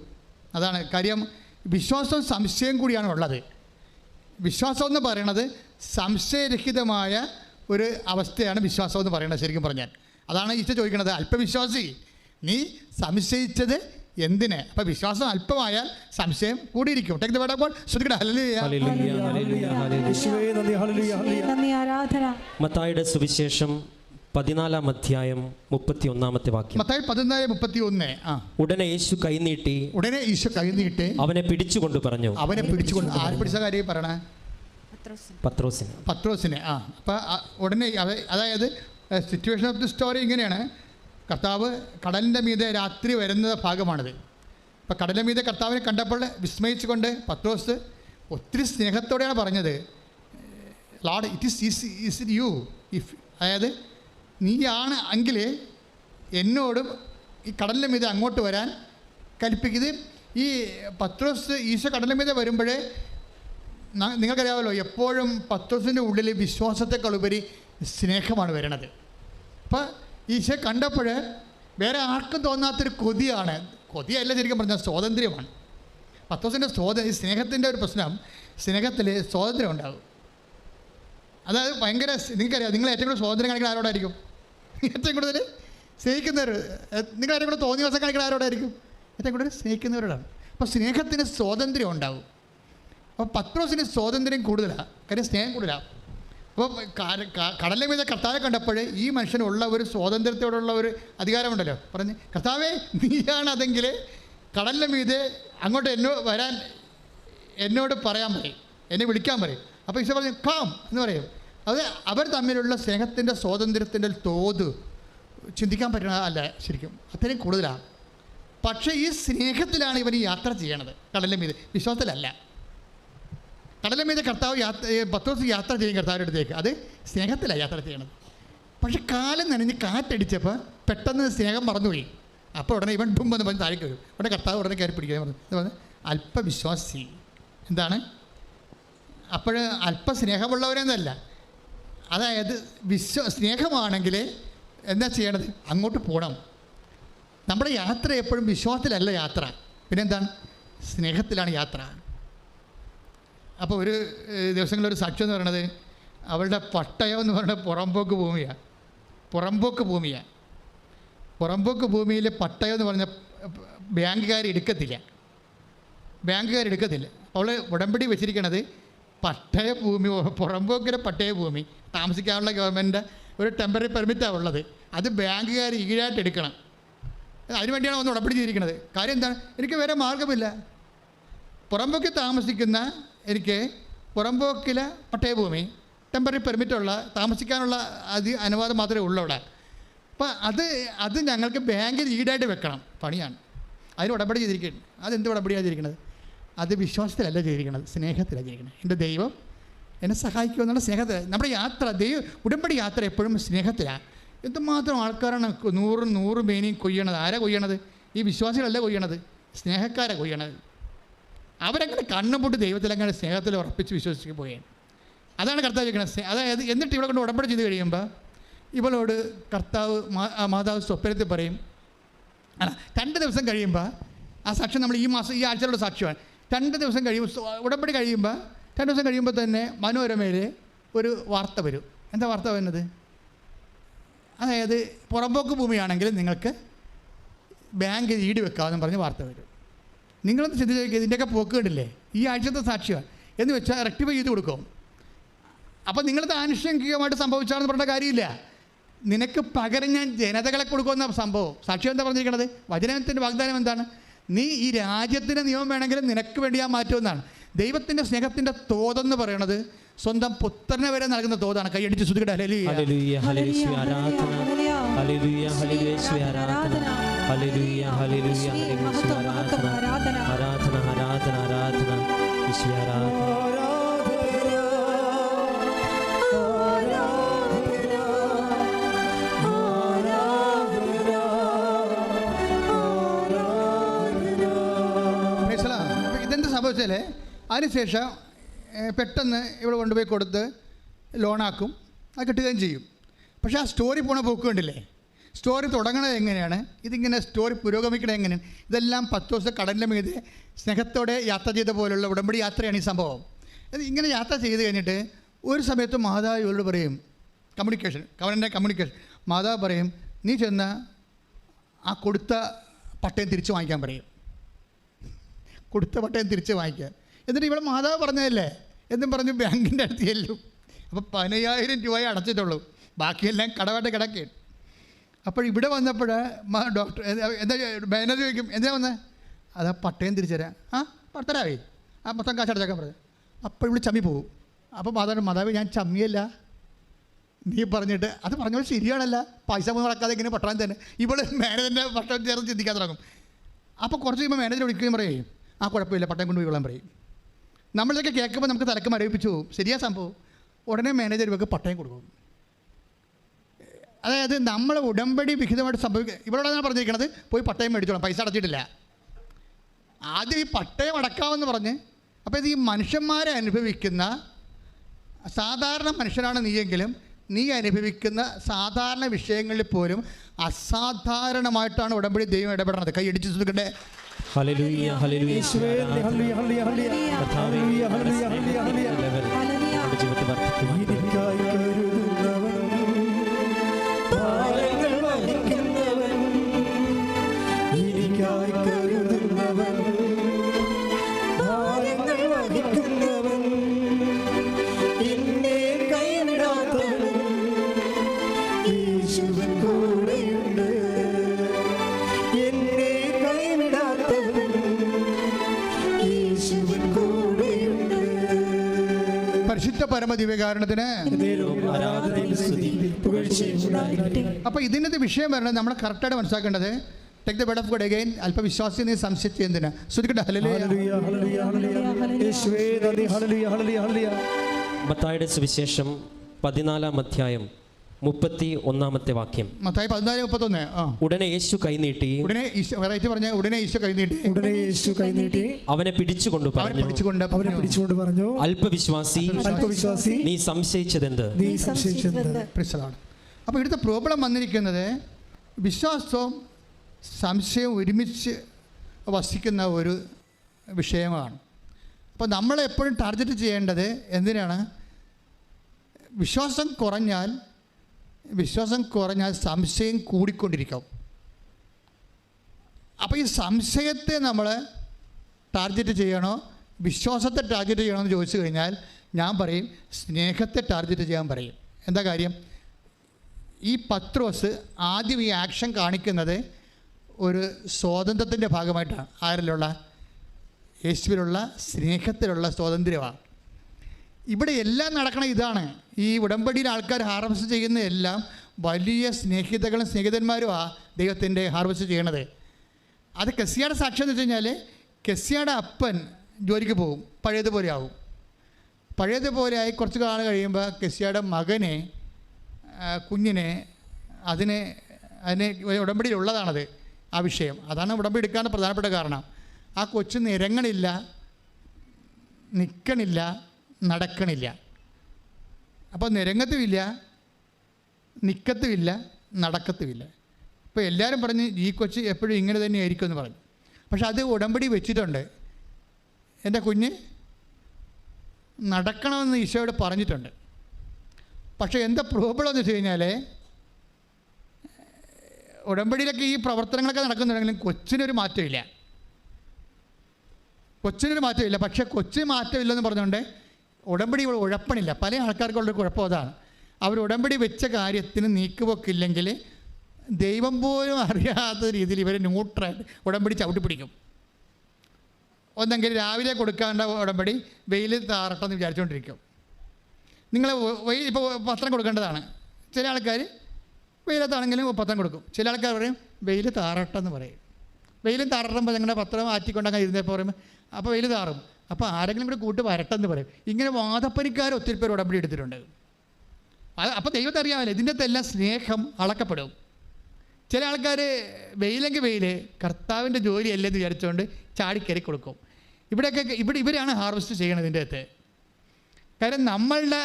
അതാണ് കാര്യം. വിശ്വാസം സംശയം കൂടിയാണ് ഉള്ളത്. വിശ്വാസം എന്ന് പറയുന്നത് സംശയരഹിതമായ ഒരു അവസ്ഥയാണ് വിശ്വാസം എന്ന് പറയുന്നത്. ശരിക്കും പറഞ്ഞാൽ അതാണ് ഈശോ ചോദിക്കുന്നത്, അല്പവിശ്വാസി നീ സംശയിച്ചത് എന്തിന്? അപ്പം വിശ്വാസം അല്പമായാൽ സംശയം കൂടിയിരിക്കും. Take the word of God. ശ്രുതികട്ടെ ഹല്ലേലൂയ യേശുവേ നന്ദി ഹല്ലേലൂയ ഹല്ലേലൂയ. നന്ദി ആരാധന. മത്തായിയുടെ സുവിശേഷം 14 അധ്യായം 31 വാക്യം. മത്തായി 14:31. ഉടനെ യേശു കൈനീട്ടി അവനെ പിടിച്ചുകൊണ്ട് പറഞ്ഞു. ആര് പിടിച്ച കാര്യം പറയണേ? പത്രോസിനെ. അപ്പം ഉടനെ അതായത് സിറ്റുവേഷൻ ഓഫ് ദി സ്റ്റോറി ഇങ്ങനെയാണ്. കർത്താവ് കടലിൻ്റെ മീതെ രാത്രി വരുന്ന ഭാഗമാണിത്. അപ്പം കടലിൻ്റെ മീതെ കർത്താവിനെ കണ്ടപ്പോൾ വിസ്മയിച്ചുകൊണ്ട് പത്രോസ് ഒത്തിരി സ്നേഹത്തോടെയാണ് പറഞ്ഞത്, ലോർഡ് ഇറ്റ് ഈസ് യു. അതായത് നീയാണ് എങ്കിൽ എന്നോടും ഈ കടലിൻ്റെ മീതെ അങ്ങോട്ട് വരാൻ കൽപ്പിക്കുന്നത്. ഈ പത്രോസ് ഈശോ കടലിൻ്റെ മീതെ വരുമ്പോഴേ നിങ്ങൾക്കറിയാമല്ലോ, എപ്പോഴും പത്രോസിൻ്റെ ഉള്ളിൽ വിശ്വാസത്തെക്കാളുപരി സ്നേഹമാണ് വരണത്. അപ്പോൾ ഈശോ കണ്ടപ്പോൾ വേറെ ആർക്കും തോന്നാത്തൊരു കൊതിയല്ല ശരിക്കും പറഞ്ഞാൽ സ്വാതന്ത്ര്യമാണ്. പത്രോസിൻ്റെ സ്നേഹത്തിൻ്റെ ഒരു പ്രശ്നം, സ്നേഹത്തിൽ സ്വാതന്ത്ര്യം ഉണ്ടാകും. അതായത് ഭയങ്കര, നിങ്ങൾക്കറിയാം, നിങ്ങൾ ഏറ്റവും കൂടുതൽ സ്വാതന്ത്ര്യം കാണിക്കുന്ന ആരോടായിരിക്കും? ഏറ്റവും കൂടുതൽ സ്നേഹിക്കുന്നവർ. നിങ്ങൾ ഏറ്റവും കൂടുതൽ തോന്നിയ ദിവസം കാണിക്കുന്ന ആരോടായിരിക്കും? ഏറ്റവും കൂടുതൽ സ്നേഹിക്കുന്നവരോടാണ്. അപ്പോൾ സ്നേഹത്തിന് സ്വാതന്ത്ര്യം ഉണ്ടാവും. അപ്പോൾ പത്രോസിന് സ്വാതന്ത്ര്യം കൂടുതലാണ്, കാര്യം സ്നേഹം കൂടുതലാണ്. അപ്പോൾ കടലിൻ്റെ മീതെ കർത്താവെ കണ്ടപ്പോൾ ഈ മനുഷ്യനുള്ള ഒരു സ്വാതന്ത്ര്യത്തോടുള്ള ഒരു അധികാരമുണ്ടല്ലോ. പറഞ്ഞ്, കർത്താവേ നീയാണതെങ്കിൽ കടലിൻ്റെ മീതെ അങ്ങോട്ട് വരാൻ എന്നോട് പറയാൻ പറയും, എന്നെ വിളിക്കാൻ പറയും. അപ്പോൾ ഈശോ പറഞ്ഞു കാം എന്ന് പറയും. അത് അവർ തമ്മിലുള്ള സ്നേഹത്തിൻ്റെ സ്വാതന്ത്ര്യത്തിൻ്റെ തോത് ചിന്തിക്കാൻ പറ്റുന്ന അല്ല, ശരിക്കും അത്രയും കൂടുതലാണ്. പക്ഷേ ഈ സ്നേഹത്തിലാണ് ഇവർ യാത്ര ചെയ്യണത്, കടലിൻ്റെ മീതെ. വിശ്വാസത്തിലല്ല. കടലിൻ്റെ മീതെ പത്രോസ് യാത്ര ചെയ്യും കർത്താവിൻ്റെ അടുത്തേക്ക്, അത് സ്നേഹത്തിലാണ് യാത്ര ചെയ്യണത്. പക്ഷെ കാലം നനഞ്ഞ് കാറ്റടിച്ചപ്പോൾ പെട്ടെന്ന് സ്നേഹം മറന്നുപോയി. അപ്പോൾ ഉടനെ ഇവൻ ഡുമ്പെന്ന് പറഞ്ഞ് താഴേക്ക് വരും. ഉടനെ കർത്താവ് ഉടനെ കയറി പിടിക്കുക പറഞ്ഞു, അല്പവിശ്വാസി. എന്താണ്? അപ്പോൾ അല്പസ്നേഹമുള്ളവരെന്നല്ല, അതായത് സ്നേഹമാണെങ്കിൽ എന്താ ചെയ്യണത്? അങ്ങോട്ട് പോകണം. നമ്മുടെ യാത്ര എപ്പോഴും വിശ്വാസത്തിലല്ല യാത്ര, പിന്നെന്താണ്? സ്നേഹത്തിലാണ് യാത്ര. അപ്പോൾ ഒരു ദിവസങ്ങളൊരു സാക്ഷ്യം എന്ന് പറയണത്, അവളുടെ പട്ടയം എന്ന് പറയുന്നത് പുറമ്പോക്ക് ഭൂമിയാണ്. പുറമ്പോക്ക് ഭൂമിയിൽ പട്ടയം എന്ന് പറഞ്ഞാൽ ബാങ്കുകാർ എടുക്കത്തില്ല. അവൾ ഉടമ്പടി വെച്ചിരിക്കണത് പട്ടയ ഭൂമി, പുറമ്പോക്കിലെ പട്ടയ ഭൂമി, താമസിക്കാനുള്ള ഗവൺമെൻറ് ഒരു ടെമ്പററി പെർമിറ്റാണ് ഉള്ളത്. അത് ബാങ്കുകാർ ഈടായിട്ട് എടുക്കണം. അതിനുവേണ്ടിയാണ് ഒന്ന് ഉടമ്പടി ചെയ്തിരിക്കുന്നത്. കാര്യം എന്താണ്? എനിക്ക് വേറെ മാർഗമില്ല. പുറമ്പോക്കിൽ താമസിക്കുന്ന എനിക്ക് പുറമ്പോക്കിലെ പട്ടയഭൂമി, ടെമ്പററി പെർമിറ്റുള്ള താമസിക്കാനുള്ള അനുവാദം മാത്രമേ ഉള്ളൂ അവിടെ. അപ്പോൾ അത് ഞങ്ങൾക്ക് ബാങ്കിൽ ഈടായിട്ട് വെക്കണം, പണിയാണ്. അതിന് ഉടമ്പടി ചെയ്തിരിക്കുന്നത്. അതെന്ത് ഉടമ്പടിയാണ് ചെയ്തിരിക്കുന്നത്? അത് വിശ്വാസത്തിലല്ല ചെയ്തിരിക്കുന്നത്, സ്നേഹത്തിലാണ് ചെയ്തിരിക്കുന്നത്. എൻ്റെ ദൈവം എന്നെ സഹായിക്കുമെന്നുള്ള സ്നേഹത്തിൽ. നമ്മുടെ യാത്ര, ഉടമ്പടി യാത്ര എപ്പോഴും സ്നേഹത്തിലാണ്. എന്തുമാത്രം ആൾക്കാരാണ് 100 മേനിയും കൊയ്യണത്. ആരാ കൊയ്യണത്? ഈ വിശ്വാസികളല്ല കൊയ്യണത്, സ്നേഹക്കാരാണ് കൊയ്യണത്. അവരങ്ങനെ കണ്ണുപൊട്ടി ദൈവത്തിലങ്ങനെ സ്നേഹത്തിൽ ഉറപ്പിച്ച് വിശ്വസിച്ച് പോയാണ്. അതാണ് കർത്താവ് ചോദിക്കുന്നത്. അതായത് എന്നിട്ട് ഇവിടെ കൊണ്ട് ഉടമ്പടി ചെയ്ത് കഴിയുമ്പോൾ ഇവളോട് മാതാവ് സ്വപ്നത്തിൽ പറയും. 2 ദിവസം കഴിയുമ്പോൾ ആ സാക്ഷ്യം നമ്മൾ ഈ ആഴ്ചയിലുള്ള സാക്ഷ്യമാണ്. 2 ദിവസം കഴിയുമ്പോൾ, ഉടമ്പടി കഴിയുമ്പോൾ 2 ദിവസം കഴിയുമ്പോൾ തന്നെ മനോരമയിൽ ഒരു വാർത്ത വരും. എന്താ വാർത്ത വരുന്നത്? അതായത് പുറമ്പോക്ക് ഭൂമിയാണെങ്കിൽ നിങ്ങൾക്ക് ബാങ്ക് ഈട് വെക്കാമെന്ന് പറഞ്ഞ് വാർത്ത വരും. നിങ്ങളൊന്ന് ചിന്തിച്ച് ഇതിൻ്റെയൊക്കെ പോക്ക് കണ്ടില്ലേ? ഈ ആഴ്ചത്തെ സാക്ഷ്യമാണ് എന്ന് വെച്ചാൽ റെക്ടിഫൈ ചെയ്ത് കൊടുക്കും. അപ്പോൾ നിങ്ങളത് ആനുഷംഗികമായിട്ട് സംഭവിച്ചാണെന്ന് പറഞ്ഞ കാര്യമില്ല. നിനക്ക് പകരം ഞാൻ ജനതകളെ കൊടുക്കുന്ന സംഭവം. സാക്ഷ്യം എന്താ പറഞ്ഞിരിക്കണത്? വചനത്തിൻ്റെ വാഗ്ദാനം എന്താണ്? നീ ഈ രാജ്യത്തിൻ്റെ നിയമം വേണമെങ്കിലും നിനക്ക് വേണ്ടി ഞാൻ മാറ്റുമെന്നാണ്. ദൈവത്തിൻ്റെ സ്നേഹത്തിൻ്റെ തോതെന്ന് പറയണത് സ്വന്തം പുത്രനെ വരെ നൽകുന്ന തോതാണ്. കൈയടിച്ച് ശ്രുതികട ഹല്ലേലൂയ ഹല്ലേലൂയ ഹല്ലേലൂയ ആരാധന ഹല്ലേലൂയ ഹല്ലേലൂയ ആരാധന ഹല്ലേലൂയ ഹല്ലേലൂയ ഹല്ലേലൂയ ആരാധന ആരാധന ആരാധന ആരാധന യേശുവേ ആരാധന. ഇതെന്ത് സംഭവിച്ചാലേ അതിനുശേഷം പെട്ടെന്ന് ഇവിടെ കൊണ്ടുപോയി കൊടുത്ത് ലോണാക്കും, അത് കിട്ടുകയും ചെയ്യും. പക്ഷേ ആ സ്റ്റോറി പോണ പോക്ക് കണ്ടില്ലേ? സ്റ്റോറി തുടങ്ങണത് എങ്ങനെയാണ്? ഇതിങ്ങനെ സ്റ്റോറി പുരോഗമിക്കണത് എങ്ങനെയാണ്? ഇതെല്ലാം 10 ദിവസം കടലിൻ്റെ മീതെ സ്നേഹത്തോടെ യാത്ര ചെയ്ത പോലുള്ള ഉടമ്പടി യാത്രയാണ് ഈ സംഭവം. ഇങ്ങനെ യാത്ര ചെയ്ത് കഴിഞ്ഞിട്ട് ഒരു സമയത്ത് മാതാവ് ഇവരോട് പറയും, കമ്മ്യൂണിക്കേഷൻ മാതാവ് പറയും, നീ ചെന്ന് ആ കൊടുത്ത പട്ടയം തിരിച്ച് വാങ്ങിക്കാൻ പറയും. കൊടുത്ത പട്ടയം തിരിച്ച് വാങ്ങിക്കാൻ. എന്നിട്ട് ഇവിടെ മാതാവ് പറഞ്ഞതല്ലേ എന്നും പറഞ്ഞ് ബാങ്കിൻ്റെ അടുത്ത് ചെല്ലും. അപ്പോൾ 15,000 രൂപയെ അടച്ചിട്ടുള്ളൂ. ബാക്കിയെല്ലാം കടമായിട്ട് കിടക്കുകയാണ്. അപ്പോൾ ഇവിടെ വന്നപ്പോൾ ഡോക്ടർ എന്താ മാനേജർ ചോദിക്കും, എന്തിനാ വന്നത്? അതാ പട്ടയം തിരിച്ചു തരാം. തരാവേ, മൊത്തം കാശ് അടച്ചേക്കാൻ പറഞ്ഞു. അപ്പോൾ ഇവിടെ ചമ്മി പോകും. അപ്പോൾ മാതാവ് ഞാൻ ചമ്മിയല്ല, നീ പറഞ്ഞിട്ട് അത് പറഞ്ഞാൽ ശരിയാണല്ല, പൈസ നടക്കാതെ ഇങ്ങനെ പട്ടണം തന്നെ. ഇവിടെ മാനേജറിൻ്റെ പട്ടം ചേർന്ന് ചിന്തിക്കാൻ തുടങ്ങും. അപ്പോൾ കുറച്ച് കഴിയുമ്പോൾ മാനേജർ വിളിക്കുകയും പറയും, കുഴപ്പമില്ല, പട്ടയം കൊണ്ടുപോയി കൊള്ളാൻ പറയും. നമ്മളിതൊക്കെ കേൾക്കുമ്പോൾ നമുക്ക് തലക്ക് മരവിപ്പിച്ചു പോകും. ശരിയാ സംഭവം. ഉടനെ മാനേജർ ഇവർക്ക് പട്ടയം കൊടുക്കും. അതായത് നമ്മൾ ഉടമ്പടി വിഹിതമായിട്ട് സംഭവിക്കുക. ഇവരോടാണ് പറഞ്ഞിരിക്കുന്നത്, പോയി പട്ടയം മേടിച്ചോളാം, പൈസ അടച്ചിട്ടില്ല, ആദ്യം ഈ പട്ടയം അടക്കാമെന്ന് പറഞ്ഞ്. അപ്പോൾ ഇത് ഈ മനുഷ്യന്മാരെ അനുഭവിക്കുന്ന സാധാരണ മനുഷ്യനാണ് നീയെങ്കിലും നീ അനുഭവിക്കുന്ന സാധാരണ വിഷയങ്ങളിൽ പോലും അസാധാരണമായിട്ടാണ് ഉടമ്പടി ദൈവം ഇടപെടുന്നത്. കൈ ഇടിച്ചു സുഖട്ടെ. ഹല്ലേലൂയ, ഹല്ലേലൂയ, ജീവിതത്തിൽ പരിശുദ്ധ പരമദിവ്യകാരണത്തിന്. അപ്പോൾ ഇതിൻ്റെ വിഷയം വരുന്നത് നമ്മൾ കറക്റ്റായിട്ട് മനസ്സിലാക്കേണ്ടത്. Take the word of God again. അല്പവിശ്വാസി നീ സംശയിച്ച് എന്തിനാ? ശ്രദ്ധിക്കട്ടെ. മത്തായിയുടെ സുവിശേഷം 14-ാം അധ്യായം 31-ാമത്തെ വാക്യം. മത്തായി 14:31. ഉടനെ യേശു കൈനീട്ടി, ഉടനെ യേശു കൈനീട്ടി അവനെ പിടിച്ചുകൊണ്ട് പറഞ്ഞു, അല്പവിശ്വാസി, നീ സംശയിച്ചതെന്ത്? അപ്പോൾ ഇവിടുത്തെ പ്രോബ്ലം വന്നിരിക്കുന്നത് വിശ്വാസവും സംശയവും ഒരുമിച്ച് വസിക്കുന്ന ഒരു വിഷയമാണ്. അപ്പോൾ നമ്മളെപ്പോഴും ടാർഗറ്റ് ചെയ്യേണ്ടത് എന്തിനാണ്? വിശ്വാസം കുറഞ്ഞാൽ സംശയം കൂടിക്കൊണ്ടിരിക്കും. അപ്പോൾ ഈ സംശയത്തെ നമ്മൾ ടാർഗറ്റ് ചെയ്യണോ വിശ്വാസത്തെ ടാർഗറ്റ് ചെയ്യണോ എന്ന് ചോദിച്ചു കഴിഞ്ഞാൽ ഞാൻ പറയും സ്നേഹത്തെ ടാർഗറ്റ് ചെയ്യാൻ പറയും. എന്താ കാര്യം? ഈ പത്രോസ് ആദ്യം ഈ ആക്ഷൻ കാണിക്കുന്നത് ഒരു സ്വാതന്ത്ര്യത്തിൻ്റെ ഭാഗമായിട്ടാണ്. ആരിലുള്ള? യേശുവിലുള്ള സ്നേഹത്തിലുള്ള സ്വാതന്ത്ര്യമാണ്. ഇവിടെ എല്ലാം നടക്കണം ഇതാണ്. ഈ ഉടമ്പടിയിൽ ആൾക്കാർ ഹാർവസ്റ്റ് ചെയ്യുന്ന എല്ലാം വലിയ സ്നേഹിതന്മാരുമാണ് ദൈവത്തിൻ്റെ ഹാർവസ്റ്റ് ചെയ്യണത്. അത് കെസിയുടെ സാക്ഷ്യം എന്ന് വെച്ച് കഴിഞ്ഞാൽ കെസിയുടെ അപ്പൻ ജോലിക്ക് പോകും, പഴയതുപോലെ ആവും. പഴയതുപോലെ ആയി കുറച്ച് കാലം കഴിയുമ്പോൾ കെസിയുടെ മകനെ കുഞ്ഞിനെ അതിനെ ഉടമ്പടിയിലുള്ളതാണത്. ആ വിഷയം അതാണ് ഉടമ്പടി എടുക്കാൻ പ്രധാനപ്പെട്ട കാരണം. ആ കൊച്ചു നിരങ്ങണില്ല, നിൽക്കണില്ല, നടക്കണില്ല. അപ്പോൾ നിരങ്ങത്തുമില്ല, നിൽക്കത്തുമില്ല, നടക്കത്തുമില്ല. ഇപ്പോൾ എല്ലാവരും പറഞ്ഞ് ഈ കൊച്ച് എപ്പോഴും ഇങ്ങനെ തന്നെ ആയിരിക്കും എന്ന് പറഞ്ഞു. പക്ഷെ അത് ഉടമ്പടി വെച്ചിട്ടുണ്ട്. എൻ്റെ കുഞ്ഞ് നടക്കണമെന്ന് ഈശോയോട് പറഞ്ഞിട്ടുണ്ട്. പക്ഷേ എന്താ പ്രോബ്ലം എന്ന് വെച്ച് കഴിഞ്ഞാൽ ഉടമ്പടിയിലൊക്കെ ഈ പ്രവർത്തനങ്ങളൊക്കെ നടക്കുന്നുണ്ടെങ്കിലും കൊച്ചിനൊരു മാറ്റമില്ല. പക്ഷേ കൊച്ചിന് മാറ്റമില്ലെന്ന് പറഞ്ഞുകൊണ്ട് ഉടമ്പടി ഉഴപ്പണില്ല. പല ആൾക്കാർക്കുള്ളൊരു കുഴപ്പം അതാണ്. അവർ ഉടമ്പടി വെച്ച കാര്യത്തിന് നീക്കുപോക്കില്ലെങ്കിൽ ദൈവം പോലും അറിയാത്ത രീതിയിൽ ഇവർ ന്യൂട്രലായിട്ട് ഉടമ്പടി ചവിട്ടി പിടിക്കും. ഒന്നെങ്കിൽ രാവിലെ കൊടുക്കേണ്ട ഉടമ്പടി വെയിൽ താറട്ടെന്ന് വിചാരിച്ചുകൊണ്ടിരിക്കും. നിങ്ങൾ ഇപ്പോൾ പത്രം കൊടുക്കേണ്ടതാണ്. ചില ആൾക്കാർ വെയിലത്താണെങ്കിലും പത്രം കൊടുക്കും. ചില ആൾക്കാർ പറയും വെയിൽ താറട്ടെന്ന് പറയും. വെയിലും താറട്ടുമ്പോൾ ഞങ്ങളുടെ പത്രം ആറ്റിക്കൊണ്ടങ്ങനെ ഇരുന്നപ്പോൾ പറയുമ്പോൾ അപ്പോൾ വെയിൽ താറും. അപ്പോൾ ആരെങ്കിലും കൂടെ കൂട്ട് വരട്ടെന്ന് പറയും. ഇങ്ങനെ വാദപ്പനിക്കാർ ഒത്തിരി പേർ ഉടമ്പടി എടുത്തിട്ടുണ്ട്. അപ്പോൾ ദൈവത്തെ അറിയാമല്ലോ ഇതിൻ്റെ അകത്തെല്ലാം സ്നേഹം അളക്കപ്പെടും. ചില ആൾക്കാർ വെയിലെങ്കിൽ വെയിൽ കർത്താവിൻ്റെ ജോലിയല്ലെന്ന് വിചാരിച്ചുകൊണ്ട് ചാടിക്കയറി കൊടുക്കും. ഇവരാണ് ഹാർവസ്റ്റ് ചെയ്യണത് ഇതിൻ്റെ അകത്ത്. കാര്യം നമ്മളുടെ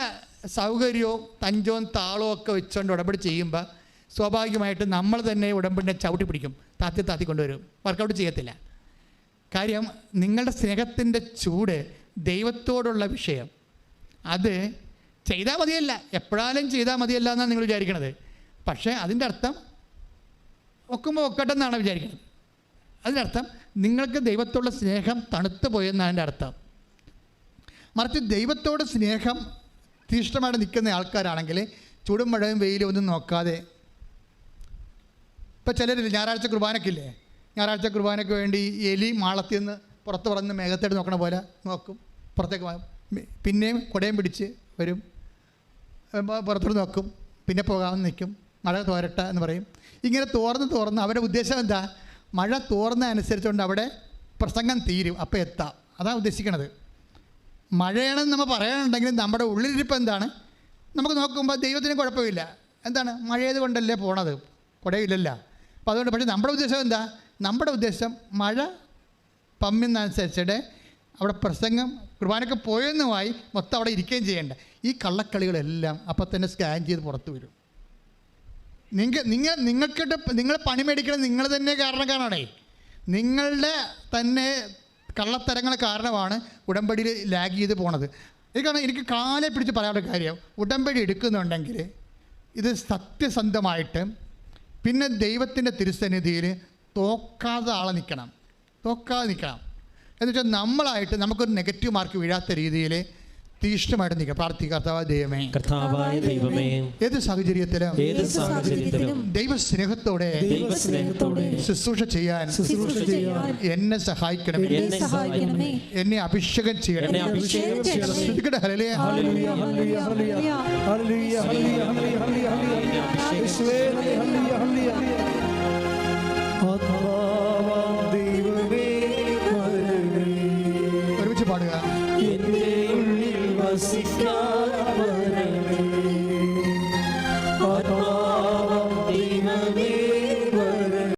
സൗകര്യവും തഞ്ചവും താളവും ഒക്കെ വെച്ചുകൊണ്ട് ഉടമ്പടി ചെയ്യുമ്പോൾ സ്വാഭാവികമായിട്ട് നമ്മൾ തന്നെ ഉടമ്പടിനെ ചവിട്ടി പിടിക്കും, താത്തി കൊണ്ടുവരും, വർക്കൗട്ട് ചെയ്യത്തില്ല. കാര്യം നിങ്ങളുടെ സ്നേഹത്തിൻ്റെ ചൂട്, ദൈവത്തോടുള്ള വിഷയം, അത് ചെയ്താൽ മതിയല്ല, എപ്പോഴാലും ചെയ്താൽ മതിയല്ല എന്നാണ് നിങ്ങൾ വിചാരിക്കണത്. പക്ഷേ അതിൻ്റെ അർത്ഥം ഒക്കുമ്പോൾ ഒക്കട്ടെ എന്നാണ് വിചാരിക്കുന്നത്. അതിനർത്ഥം നിങ്ങൾക്ക് ദൈവത്തോടുള്ള സ്നേഹം തണുത്തു പോയെന്നാണ് എൻ്റെ അർത്ഥം. മറിച്ച് ദൈവത്തോട് സ്നേഹം തീഷ്ണമായിട്ട് നിൽക്കുന്ന ആൾക്കാരാണെങ്കിൽ ചൂടും മഴയും വെയിലും ഒന്നും നോക്കാതെ. ഇപ്പം ചിലരില്ല ഞായറാഴ്ച കുർബാനക്കില്ലേ, ഞായറാഴ്ച കുർബാനയ്ക്ക് വേണ്ടി എലി മാളത്തിൽ നിന്ന് പുറത്ത് പറഞ്ഞ് മേഘത്തേട് നോക്കണ പോലെ നോക്കും, പുറത്തേക്ക് പിന്നെയും കുടയും പിടിച്ച് വരും, പുറത്തോട്ട് നോക്കും, പിന്നെ പോകാമെന്ന് നിൽക്കും, മഴ തോരട്ടെ എന്ന് പറയും. ഇങ്ങനെ തോർന്ന് അവരുടെ ഉദ്ദേശം എന്താ? മഴ തോർന്ന അനുസരിച്ചുകൊണ്ട് അവിടെ പ്രസംഗം തീരും, അപ്പോൾ എത്താം. അതാണ് ഉദ്ദേശിക്കണത്. മഴയാണെന്ന് നമ്മൾ പറയാനുണ്ടെങ്കിലും നമ്മുടെ ഉള്ളിലിരിപ്പ് എന്താണ്? നമുക്ക് നോക്കുമ്പോൾ ദൈവത്തിന് കുഴപ്പമില്ല, എന്താണ് മഴയത് കൊണ്ടല്ലേ പോണത്, കുടയില്ലല്ല. അപ്പോൾ അതുകൊണ്ട് പക്ഷേ നമ്മുടെ ഉദ്ദേശം എന്താ? നമ്മുടെ ഉദ്ദേശം മഴ പമ്മുന്നനുസരിച്ചിടെ അവിടെ പ്രസംഗം കുർബാനയ്ക്ക് പോയെന്നുമായി മൊത്തം അവിടെ ഇരിക്കുകയും ചെയ്യേണ്ട. ഈ കള്ളക്കളികളെല്ലാം അപ്പം തന്നെ സ്കാൻ ചെയ്ത് പുറത്തു വരും. നിങ്ങൾ പണി മേടിക്കണം നിങ്ങൾ തന്നെ കാരണക്കാരാണേ. നിങ്ങളുടെ തന്നെ കള്ളത്തരങ്ങൾ കാരണമാണ് ഉടമ്പടിയിൽ ലാഗ് ചെയ്ത് പോണത്. എനിക്ക് കാലെ പിടിച്ച് പറയാനുള്ള കാര്യം, ഉടമ്പടി എടുക്കുന്നുണ്ടെങ്കിൽ ഇത് സത്യസന്ധമായിട്ട് പിന്നെ ദൈവത്തിൻ്റെ തിരുസന്നിധിയിൽ തോക്കാതെ ആളെ നിൽക്കണം, എന്ന് വെച്ചാൽ നമ്മളായിട്ട് നമുക്കൊരു നെഗറ്റീവ് മാർക്ക് വീഴാത്ത രീതിയിൽ തീഷ്ണമായിട്ട് നിൽക്കുക. പ്രാർത്ഥിക്കാത്ത ദൈവമേ, ഏത് സാഹചര്യത്തിലും ദൈവസ്നേഹത്തോടെ ശുശ്രൂഷ ചെയ്യാൻ എന്നെ സഹായിക്കണമേ, എന്നെ അഭിഷേകം ചെയ്യണമേ. ഒരുമിച്ച് പാടുക. വസിക്കാൻ